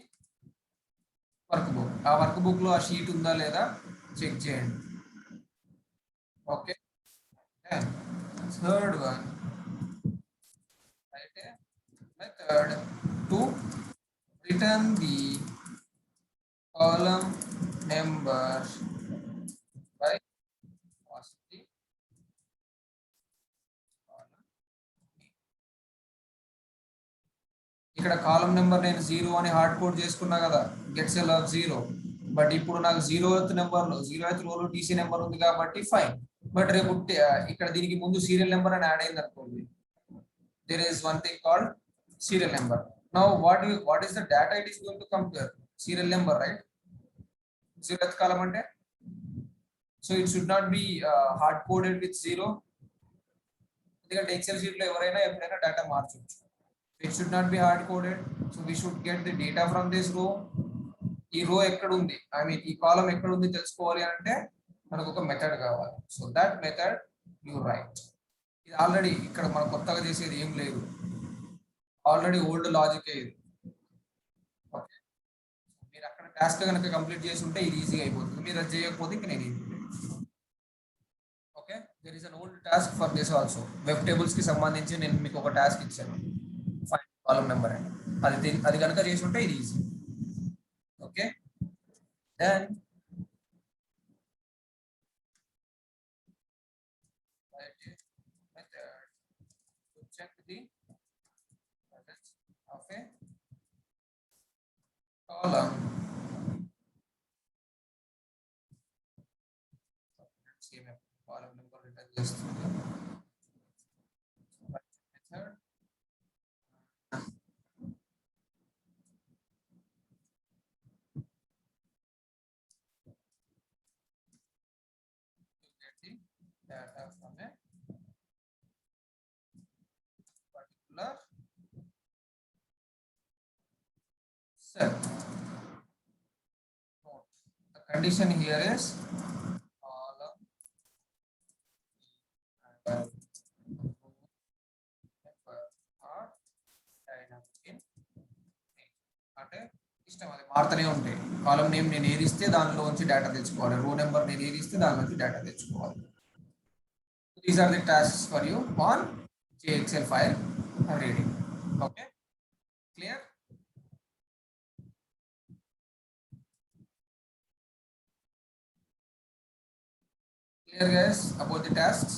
[SPEAKER 1] workbook. ఆ workbook లో ఆ sheet ఉందా లేదా check చేయండి. Okay. Then third one, write a method to return the column number by first the column name. ఇక్కడ column number నేను 0 అని hard code చేసుకున్నా కదా, గెట్ సెల్ ఆఫ్ 0. బట్ ఇప్పుడు నాకు 0th నెంబర్ లో 0th రోలో టీసీ నెంబర్ ఉంది కాబట్టి ఫైన్. బట్ రేపు ఇక్కడ దీనికి ముందు సీరియల్ నెంబర్ అని యాడ్ అయింది అనుకోండి, there is one thing called serial number. Now what is the data it is going to compare? Serial number, right? 0th column ante, so it should not be hard coded with 0 ఎందుకంటే XL sheet లో ఎవరైనా ఎప్పుడైనా data మార్చొచ్చు. It should not be hard coded, so we should get the data from this row. ఈ రో ఎక్కడ ఉంది, I mean ఈ కాలమ్ ఎక్కడ ఉంది తెలుసుకోవాలి అంటే మనకు ఒక మెథడ్ కావాలి. So that method you right. ఇది ఆల్రెడీ ఇక్కడ మనం కొత్తగా చేసేది ఏం లేదు, ఆల్రెడీ ఓల్డ్ లాజిక్ ఇది. ఓకే, మీరు అక్కడ టాస్క్ కనుక కంప్లీట్ చేసి ఉంటే ఇది ఈజీగా అయిపోతుంది. మీరు అది చేయకపోతే ఇంక నేను okay, there is an old task for this also. Web tables కి సంబంధించి నేను మీకు ఒక టాస్క్ ఇచ్చాను, ఫైండ్ కాలమ్ నెంబర్ అని. అది కనుక చేసి ఉంటే ఇది easy. Okay, then check the presence of a column. Same column number return చేస్తుంది. Method to get the data from a particular cell. Note, the condition here is column are dynamic in name. అంటే ఇష్టం అది మారుతూనే ఉంటాయి. Column name నేను ఏది ఇస్తే దానిలోంచి డేటా తెచ్చుకోవాలి, రో నెంబర్ నేను ఏది ఇస్తే దానిలోంచి డేటా తెచ్చుకోవాలి. These are the tasks for you on JXL file reading. Okay, clear? Clear guys about the tasks?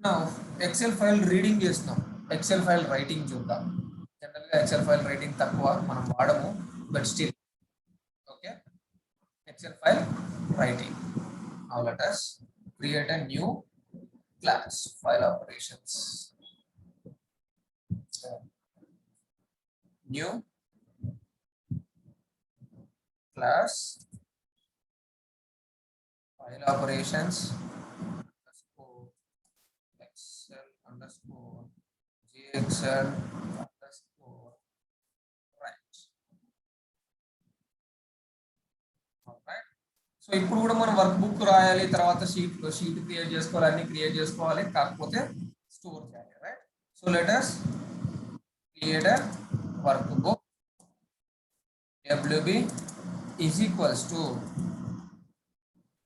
[SPEAKER 1] Now Excel file reading చేస్తాం, Excel file writing చూద్దాం. జనరల్ గా Excel file writing తక్కువ మనం వాడము, but still okay, Excel file writing. Now let us create a new class, file operations. New class, file operations underscore Excel underscore JXL underscore write. So ఇప్పుడు కూడా మనం work book రాయాలి, తర్వాత sheet create చేసుకోవాలి, అన్ని క్రియేట్ చేసుకోవాలి, కాకపోతే store చేయాలి, right? So let us create a workbook. WB is equals to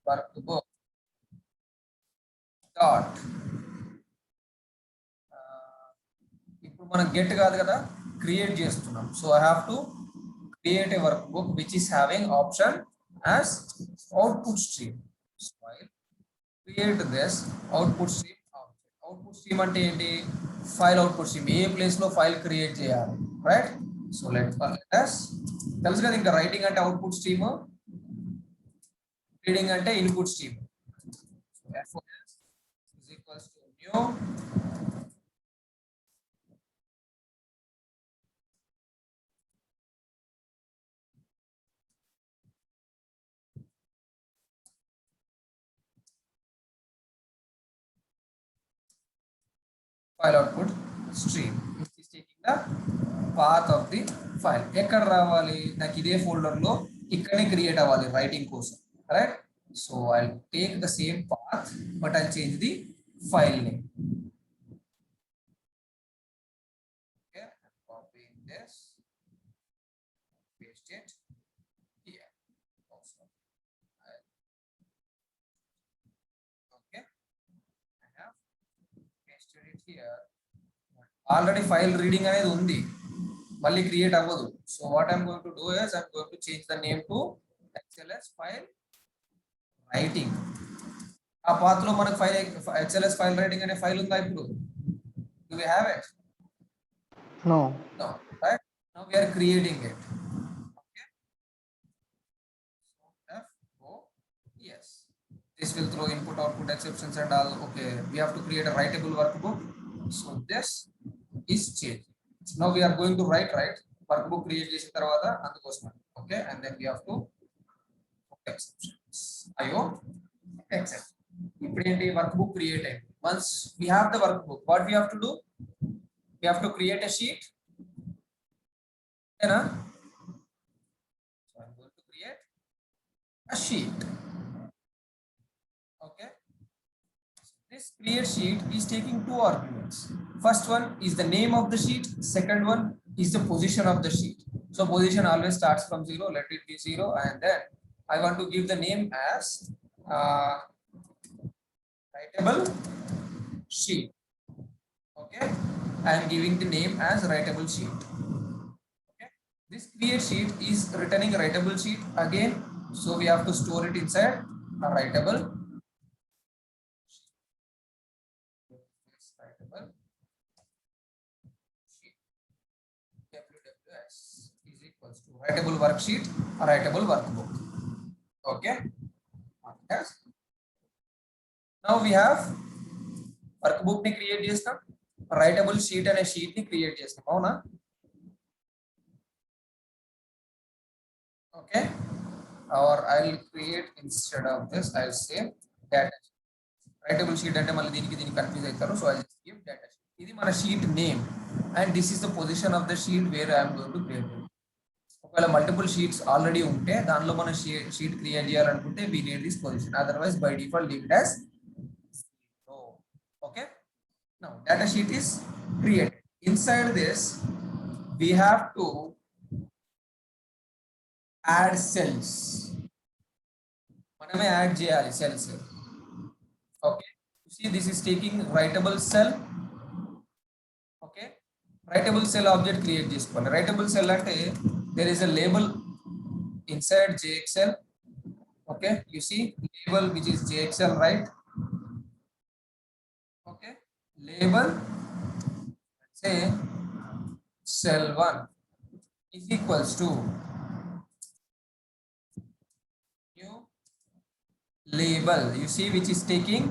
[SPEAKER 1] workbook dot ఇప్పుడు మనం గెట్ కాదు కదా, క్రియేట్ చేస్తున్నాం. So I have to create a workbook which is having option as output stream. So I'll create this output stream object. Output stream అంటే ఏంటి? File output stream. ఏ place లో file create చేయాలి, right? So let us తెలుసు కదా, ఇంకా writing అంటే output stream, reading అంటే input stream. is equals to new file output stream, which is taking the path of the file. ఎక్కడ రావాలి? నాకు ఇదే ఫోల్డర్ లో ఇక్కడనే క్రియేట్ అవ్వాలి రైటింగ్ కోసం, right? So I take the same path but I change the file name. Okay, copy this, paste it here also. Okay, I have pasted it here. Already file reading అనేది ఉంది, మళ్ళీ create అవ్వదు. So what I'm going to do is I'm going to change the name to XLS file writing. ఆ path లో మనకు file XLS file writing అనే file ఉందా ఇప్పుడు? Do we have it?
[SPEAKER 3] No.
[SPEAKER 1] No, right? Now we are creating it. Okay. So F O yes. This will throw input output exceptions and all. Okay, we have to create a writable workbook. So this is changed. Now we are going to write, right? Workbook create చేసిన తర్వాత అందుకోసం. Okay, and then we have to put exceptions. IO exception. ఇప్పుడు ఏంటి? Workbook create అయింది. Once we have the workbook, what we have to do? We have to create a sheet. So I'm going to create a sheet. Okay. This create sheet is taking two arguments. First one is the name of the sheet. Second one is the position of the sheet. So position always starts from 0. Let it be 0, and then I want to give the name as writable sheet. Okay, I am giving the name as writable sheet. Okay, this create sheet is returning a writable sheet again, so we have to store it inside a writable sheet. WWS is equals to writable worksheet or writable workbook. Okay, yes. Now we have workbook ni create chestam, writable sheet ane sheet ni create chestam, avuna? Okay, or I'll create instead of this, I'll say data sheet. Writable sheet ante malli deeniki confuse aitaru, so I'll just give data sheet. Idi mana sheet name, and this is the position of the sheet where I am going to create it. ఒకవేళ multiple sheets already ఉంటే దానిలో మనం sheet create చేయాలనుకుంటే we need this position, otherwise by default leave it as 0. Okay, now data sheet is created. Inside this we have to add cells. మనమే add చేయాలి cells. Okay, you see this is taking writable cell. Okay, writable cell object create చేసుకోవాలి. writable cell అంటే there is a label inside JXL. Okay, you see label which is JXL, right? Okay, label, say cell 1 is equals to new label, you see, which is taking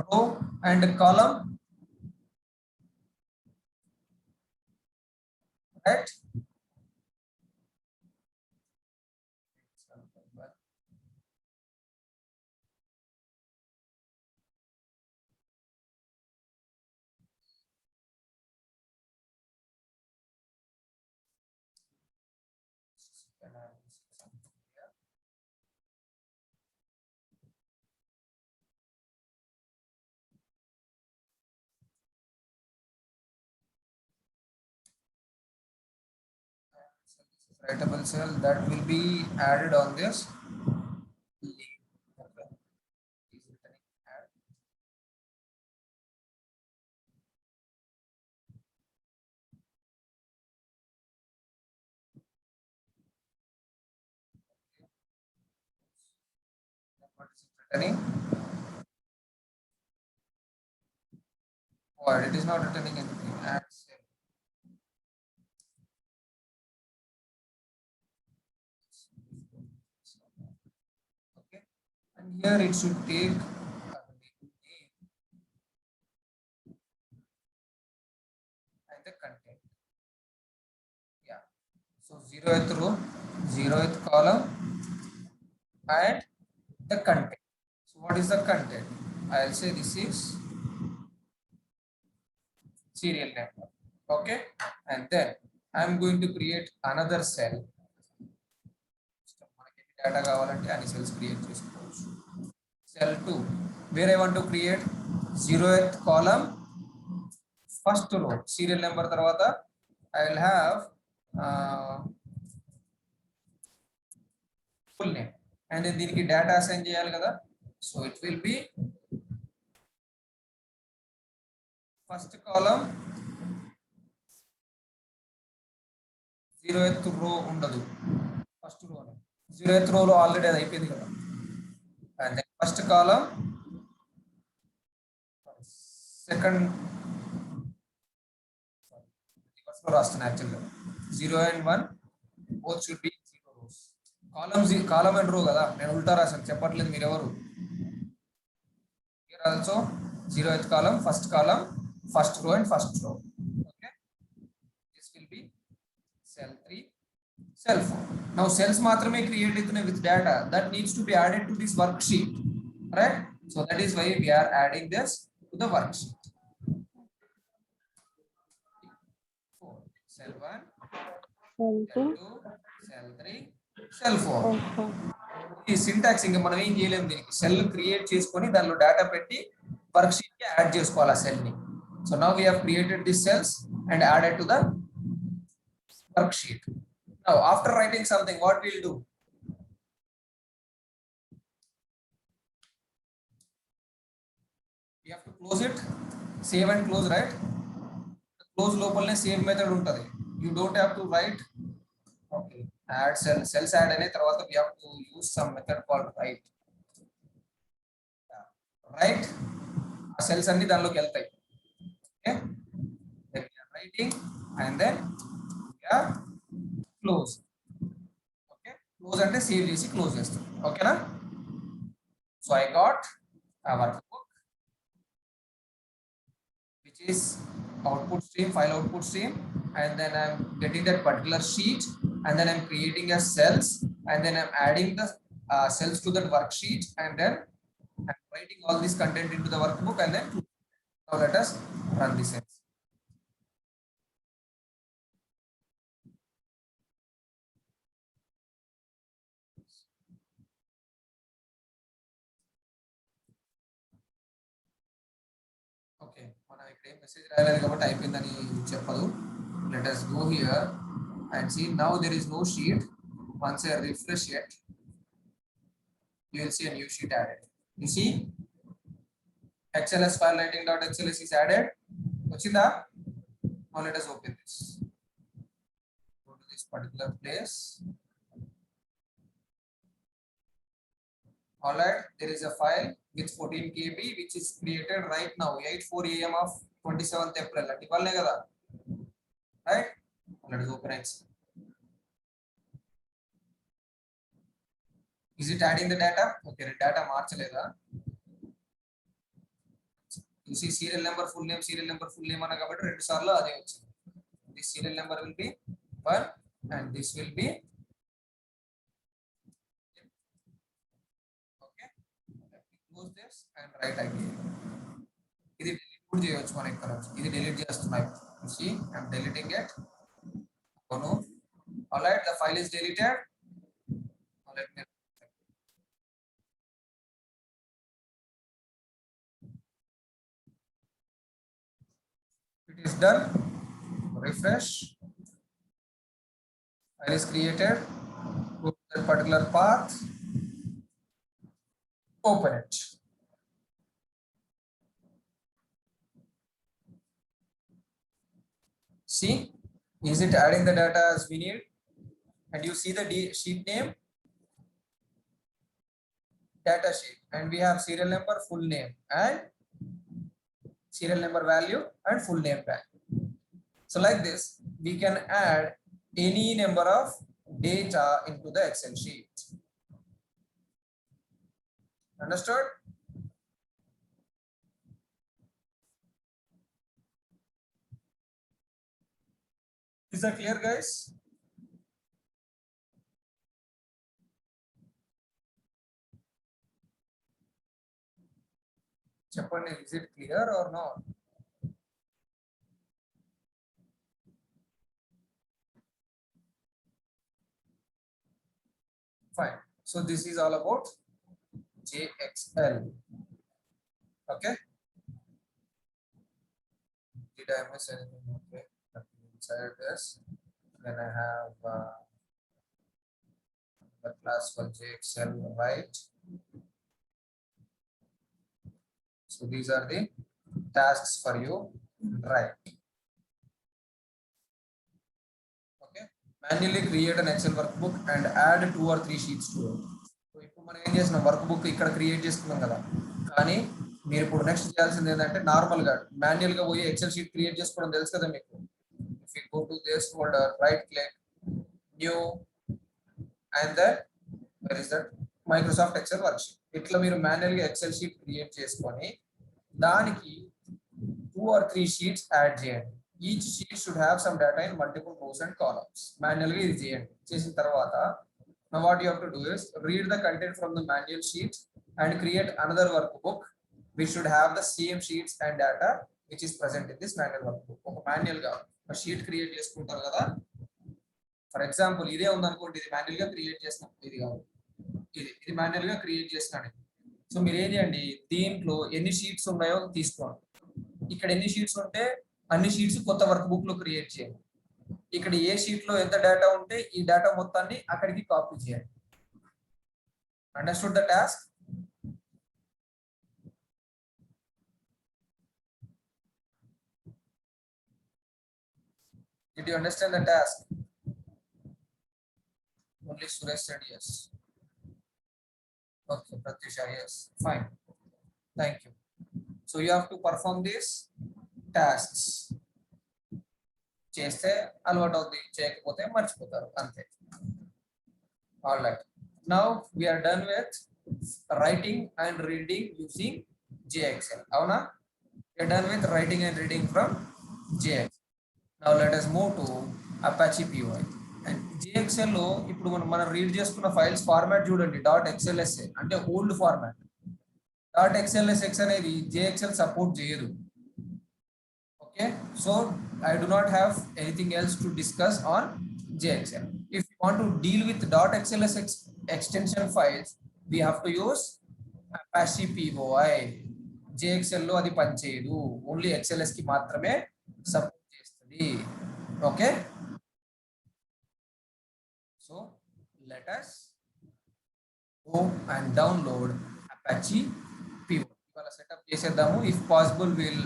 [SPEAKER 1] row and column, right? writable cell that will be added on this link. Okay. Is returning add. What is it returning? Oh, it is not returning anything. Add cell. Okay. And here it should take name and the content. Yeah. So 0th row, 0th column, and the content. So what is the content? I'll say this is serial number. Okay. And then I'm going to create another cell. మనకి data కావాలంటే అన్ని cells create చేసుకోవచ్చు. Cell 2, where I want to create 0th column, first row, serial number తర్వాత I will have full name, and then దీనికి data assign చేయాలి కదా. So it will be first column 0th row ఉండదు, first row 0th row లో already అది అయిపోయింది కదా. And then first column second first row రాస్తున్నా యాక్చువల్గా 0 and 1 both should be 0 rows. Column and రో కదా, నేను ఉల్టా రాశాను, చెప్పట్లేదు మీరు ఎవరు. Here also 0th column, first column, first row and first row. Okay, this will be cell 3, cell 4. Now cells మాత్రమే క్రియేట్ అవుతున్నాయి with data that needs to be added to this worksheet, right? So that is why we are adding this to the worksheet. 4, cell 1,
[SPEAKER 2] Cell
[SPEAKER 1] cell
[SPEAKER 2] 2.
[SPEAKER 1] 2, cell 3, cell 4.
[SPEAKER 2] Okay.
[SPEAKER 1] ఈ syntax ఇంకా మనం ఏం చేయలేము, దీనికి cell create చేసుకొని దానిలో data పెట్టి work sheet కి యాడ్ చేసుకోవాలి ఆ సెల్ ని. So now we have created this cells and added to the worksheet. Now after writing something what will do, we have to close it, save and close, right? Close లోపలనే save method ఉంటది, you don't have to write. Okay, add cells add అయిన తర్వాత we have to use some method called write. Right, ఆ cells అన్ని దానిలోకి వెళ్తాయి. Okay, then we are writing and then we are close. Okay, close అంటే save చేసి close చేస్తాం. ఓకేనా? So I got a workbook which is output stream, file output stream, and then I'm getting that particular sheet, and then I'm creating a cells, and then I'm adding the cells to that worksheet, and then I'm writing all this content into the workbook, and then now let us run the cells. Okay, మనం ఇక్కడ ఏం message రాయలేదు కాబట్టి అయిపోయిందని చెప్పదు. Let us go here and see now there is no sheet. Once I refresh it, you will see a new sheet added. You see XLS file writing.xls is added. Vachinda? Now let us open this. Go to this particular place. All right, there is a file with 14 KB which is created right now 8:04 AM of 27th April. Ati valle kada, right? Let us open it. Is it adding the data? Okay, data మార్చలేదా? You see serial number, full name అన్న కాబట్టి రెండు సార్లు అదే వచ్చింది. This serial number will be 1 and this will be, okay, let me close this and write again. ఇది delete కూడా చేయొచ్చు మనం ఇక్కడ. ఇది delete చేస్తున్నాం. You see I'm deleting it. Oh no. All right, the file is deleted. Now let me, it is done. Refresh File is created. Go to that particular path. Open it. See, is it adding the data as we need? And you see the sheet name, data sheet, and we have serial number, full name, and serial number value and full name value. So like this, we can add any number of data into the Excel sheet. Understood? Is that clear, guys? Chapani, is it clear or not? Fine. So this is all about JXL. Okay. Did I miss anything? Okay. Inside this, then I have the class for JXL, right? So these are the tasks for you, right? Okay. Manually create an Excel workbook and add 2 or 3 sheets to it. So ఇప్పుడు మనం ఏం చేసిన workbook ఇక్కడ create చేసుకున్నాం కదా, కానీ మీరు ఇప్పుడు నెక్స్ట్ చేయాల్సింది ఏంటంటే నార్మల్ గా మాన్యువల్ గా పోయి ఎక్సెల్ షీట్ క్రియేట్ చేసుకోవడం తెలుసు కదా మీకు. If you go to this folder, right click, new, and then where is that Microsoft Excel worksheet. ఇట్లా మీరు మాన్యువల్ గా ఎక్సెల్ షీట్ క్రియేట్ చేసుకొని దానికి 2 or 3 sheets యాడ్ చేయండి. Each sheet should have some data in multiple rows and columns. Manually ఇది చేయండి. చేసిన తర్వాత now what you have to do is read the content from the manual sheet and create another workbook which should have the same sheets and data which is present in this manual workbook. ఒక manual గా ఒక sheet create చేసుకుంటారు కదా. For example ఇదే ఉంది అనుకోండి, ఇది manual గా క్రియేట్ చేసినాం, ఇది కాదు, ఇది మాన్యువల్ గా క్రియేట్ చేసినాను. సో మీరు ఏం చేయండి, దీంట్లో ఎన్ని షీట్స్ ఉన్నాయో తీసుకోండి. ఇక్కడ ఎన్ని షీట్స్ ఉంటే అన్ని షీట్స్ కొత్త వర్క్ బుక్ లో క్రియేట్ చేయండి. ఇక్కడ ఏ షీట్ లో ఎంత డేటా ఉంటే ఈ డేటా మొత్తాన్ని అక్కడికి కాపీ చేయండి. Understood the task? Did you understand the task? Only Suresh said yes. Okay, Pratyusha, yes. Fine. Thank you. So you have to perform these tasks. చేస్తే అలవాటు అవుతుంది, చేయకపోతే మర్చిపోతారు, అంతే. All right, now we are done with writing and reading using JXL. అవునా? We are done with writing and reading from JXL. Now let us move to Apache PY. And JXL లో ఇప్పుడు మనం రీడ్ చేసుకున్న files format చూడండి, .xls అంటే old format. .xlsx అనేది JXL support చేయదు. Okay, so I do not have anything else to discuss on JXL. If you want to deal with .xls extension files, we have to use Apache PY. JXL లో అది పనిచేయదు, only XLS కి మాత్రమే support చేస్తుంది. Okay, so let us go and download Apache PY. ఇవాళ setup చేసేద్దాము. If possible will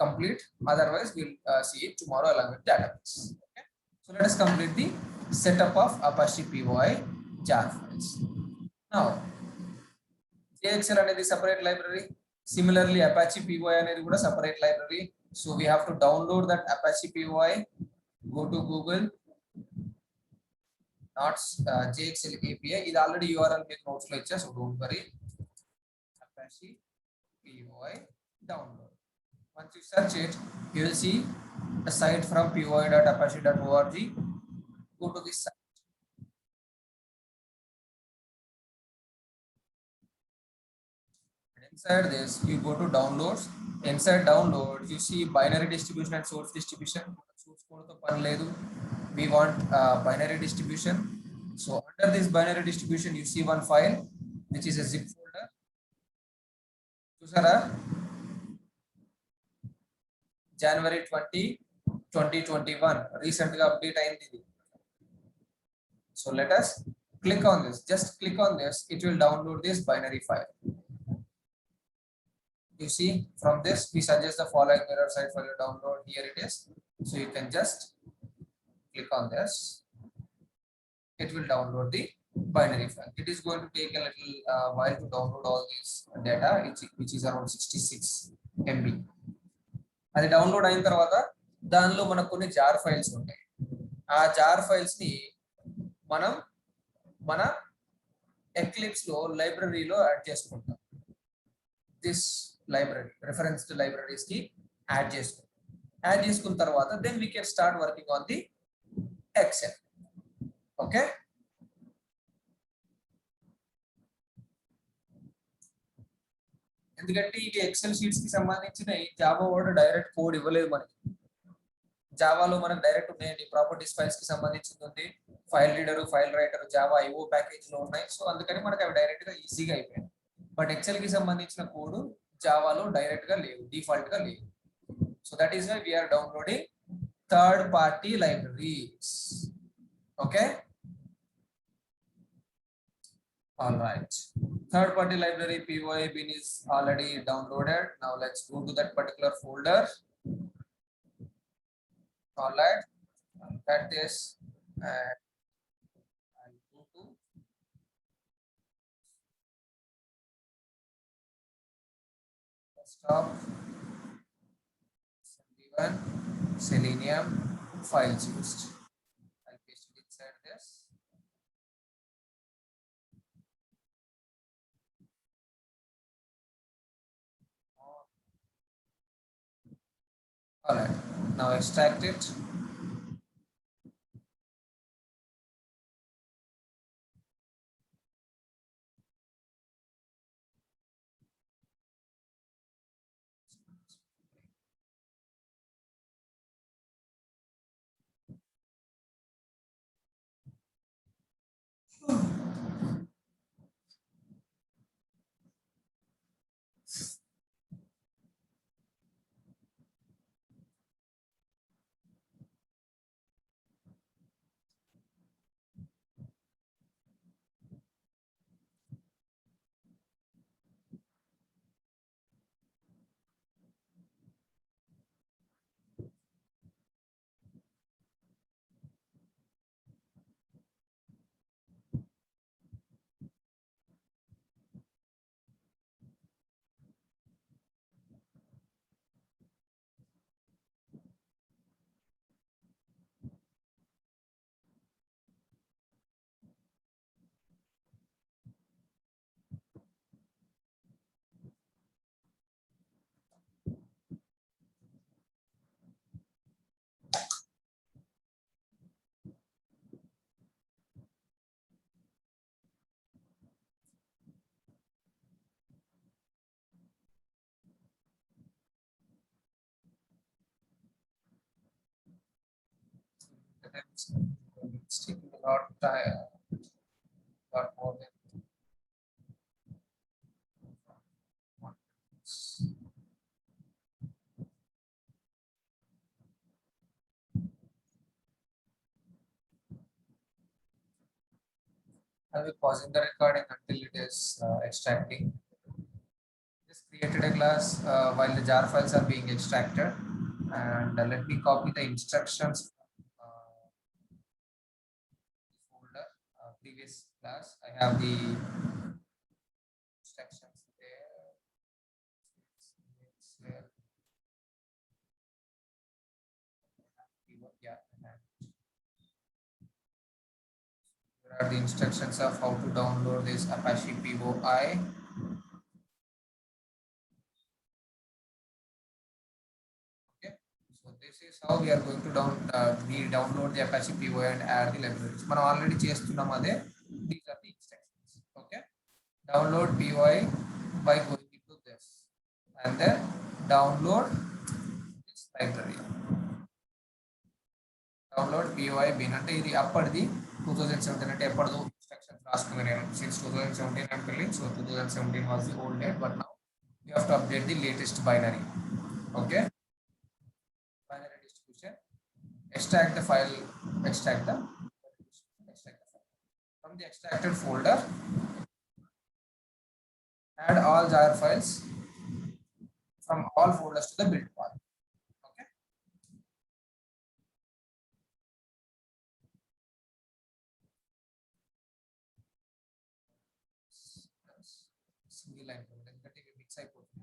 [SPEAKER 1] complete, otherwise we'll see it tomorrow along with database. Okay, so let us complete the setup of Apache PY jar files. Now JXL అనేది separate library, similarly Apache PY అనేది కూడా separate library. So we have to download that Apache PY. Go to Google, not JXL API. ఇది already URL మీకు notes లో ఇచ్చా, so don't worry. Apache PY download. Once you search it, you will see a site from py.apache.org. Go to this site. And inside this, you go to downloads. Inside downloads, you see binary distribution and source distribution. Source code to pan ledu. We want binary distribution. So under this binary distribution, you see one file which is a zip folder. Chusara? January 20, 2021 recent గా update అయింది ఇది. So let us click on this. Just click on this. It will download this binary file. You see, from this we suggest the following mirror site file to download. Here it is. So you can just click on this. It will download the binary file. It is going to take a little while to download all this data, which is around 66 MB. అది download అయిన తర్వాత దానిలో మనకు కొన్ని jar files ఉంటాయి. ఆ jar files ని మనం మన ఎక్లిప్స్ లో లైబ్రరీలో యాడ్ చేసుకుంటాం. దిస్ లైబ్రరీ రిఫరెన్స్డ్ లైబ్రరీస్ కి యాడ్ చేసుకుంటాం. యాడ్ చేసుకున్న తర్వాత then we can start working on the Excel. Okay, ఎందుకంటే ఇవి ఎక్సెల్ షీట్స్ కి సంబంధించిన జావా వాడు డైరెక్ట్ కోడ్ ఇవ్వలేదు మనకి. జావాలో మనకు డైరెక్ట్ ఉన్నాయండి, ప్రాపర్టీస్ ఫైల్స్ కి సంబంధించింది ఉంది, file reader, file writer, Java IO package లో ఉన్నాయి. సో అందుకని మనకు అవి డైరెక్ట్ గా ఈజీగా అయిపోయాయి. బట్ ఎక్సెల్ కి సంబంధించిన కోడ్ జావాలో డైరెక్ట్ గా లేవు, డిఫాల్ట్ గా లేవు. So that is why we're downloading third party libraries. Okay, all right. Third party library PY bin is already downloaded. Now let's go to that particular folder. All right, that is I'll go to desktop, 71 Selenium files used. I'll paste it inside this. All right, now extract it. It's taking a lot of time, lot more than 1 minute. I'll be pausing the recording until it is extracting. Just created a class while the jar files are being extracted, and let me copy the instructions folder. Previous class, I have the instructions there. Yeah, here are the instructions of how to download this Apache POI. Okay, so this is how we are going to download the Apache POI and add the libraries. మనం already చేస్తున్నాం అదే. These are the instructions. Okay, download POI by going into this and then download this library. Download POI bin అంటే ఇది అప్పటిది 2017 అంటే ఎప్పటిదో instructions రాసుకున్నాను నేను. Since 2017 I'm telling, so 2017 was the old date, but now you have to update the latest binary. Okay, binary distribution, extract the file, extract the file. From the extracted folder, add all jar files from all folders to the build path. Okay. Single line mix అయిపోతుంది.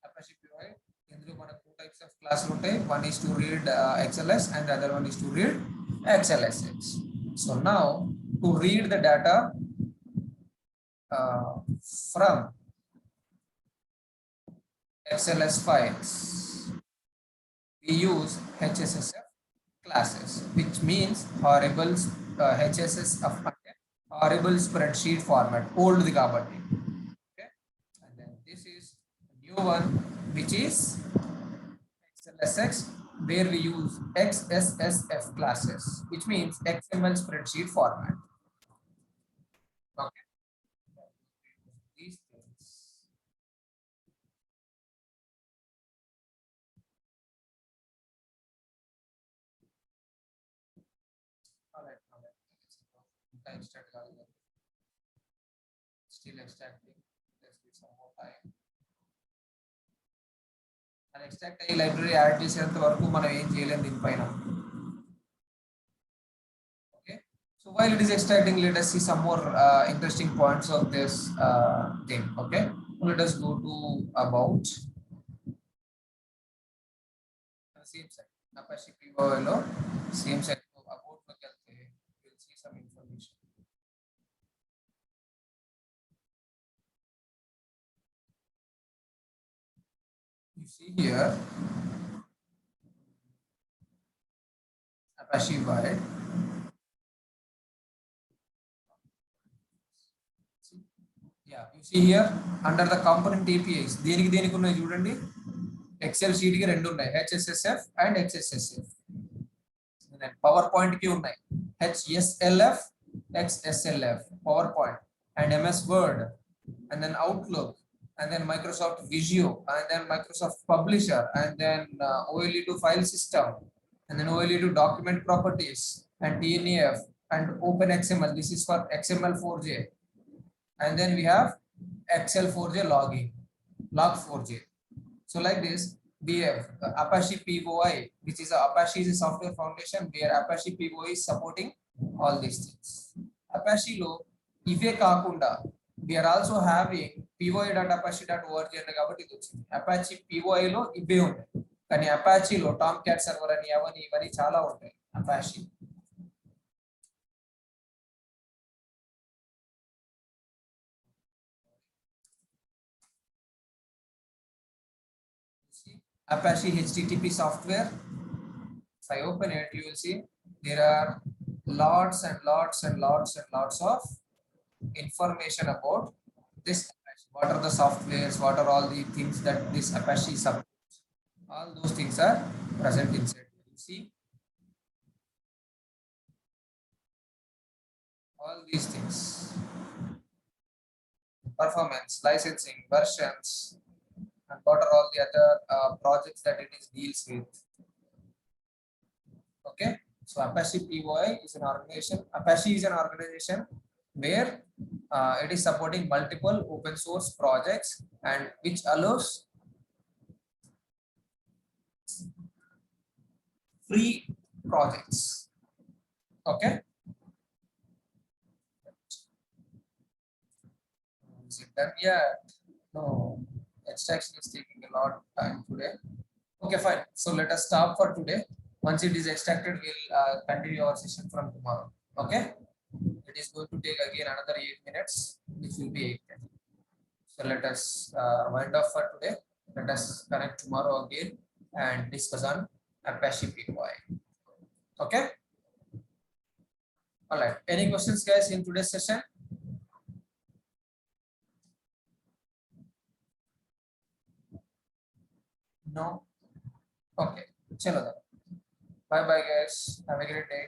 [SPEAKER 1] Apache PY, ఇందులో మనకు two types of classes ఉంటాయి. One is to read XLS and the other one is to read XLSX. So now to read the data from XLS files, we use HSSF classes, which means horrible HSSF horrible spreadsheet format, old the kabatti. Okay, and then this is a new one, which is XLSX, where we use XSSF classes, which means XML spreadsheet format. Okay, these things. All right. Time start కాలేదు. Still extracting. Let's give some more time. And extract అయ్యి library add చేసేంత వరకు మనం ఏం చేయలేం దీనిపైన. Okay. So while it is extracting, let us see some more interesting points of this thing. Okay. Let us go to about same site. Apache PY లో same site about look at we'll see some information. You see here Apache wide. Yeah, you see here under the component APIs, దీనికి ఉన్నాయి చూడండి. XL sheet కి రెండు ఉన్నాయి, HSSF and XSSF. Power point కి ఉన్నాయి HSLF, XSLF, power point and MS Word, and then Outlook, and then Microsoft Visio, and then Microsoft Publisher, and then OLE2 file system, and then OLE2 document properties, and TNAF, and OpenXML. This is for XML4j, and then we have Excel4j logging, log4j. So like this, we have Apache POI, which is Apache is a software foundation where Apache POI is supporting all these things. Apache lo ive kaakunda we are also having poi.apache.org and kabatti ఇది వచ్చింది. Apache POI లో ఇవే ఉంటాయి, కానీ Apache లో Tomcat server అని అవని ఇవని చాలా ఉంటాయి. Apache Apache HTTP software. If I open it, you will see there are lots and lots and lots and lots of information about this Apache. What are the softwares? What are all the things that this Apache supports? All those things are present inside. You see all these things: performance, licensing, versions, and what are all the other projects that it is deals with. Okay, so Apache POI is an organization. Apache is an organization where it is supporting multiple open source projects and which allows free projects. Okay. Is it done yet? No, extraction is taking a lot of time today. Okay, fine. So let us stop for today. Once it is extracted, we'll continue our session from tomorrow. Okay. It is going to take again another 8 minutes, which will be 8:10. So let us wind up for today. Let us connect tomorrow again and discuss on Apache POI. Okay. All right. Any questions, guys, in today's session? No. Okay. Chalo. Bye bye, guys. Have a great day.